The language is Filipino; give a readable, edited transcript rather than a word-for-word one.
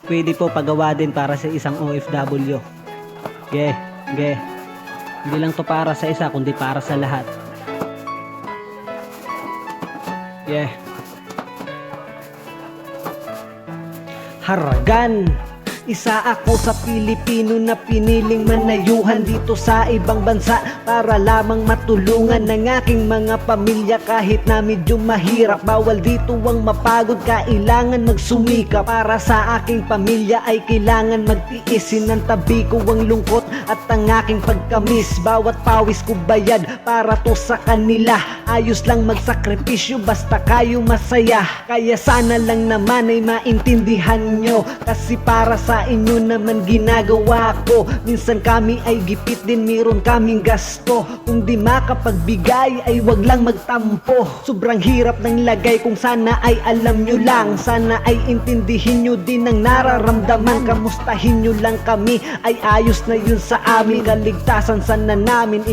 pwede po pagawa din para sa isang OFW. Ge, ge. Hindi lang to para sa isa, kundi para sa lahat. Yeah. Haragan. Isa ako sa Pilipino na piniling manayuhan dito sa ibang bansa para lamang matulungan ng aking mga pamilya kahit na medyo mahirap. Bawal dito ang mapagod, kailangan magsumika. Para sa aking pamilya ay kailangan magtiis. Sinantabi ko ang lungkot at ang aking pagkamis. Bawat pawis ko bayad para to sa kanila. Ayos lang magsakripisyo basta kayo masaya. Kaya sana lang naman ay maintindihan nyo, kasi para sa inyo naman ginagawa ko. Minsan kami ay gipit din, meron kaming gasto. Kung di makapagbigay ay wag lang magtampo. Sobrang hirap ng lagay, kung sana ay alam nyo lang. Sana ay intindihin nyo din ang nararamdaman. Kamustahin nyo lang kami, ay ayos na yun sa amin. Kaligtasan sana namin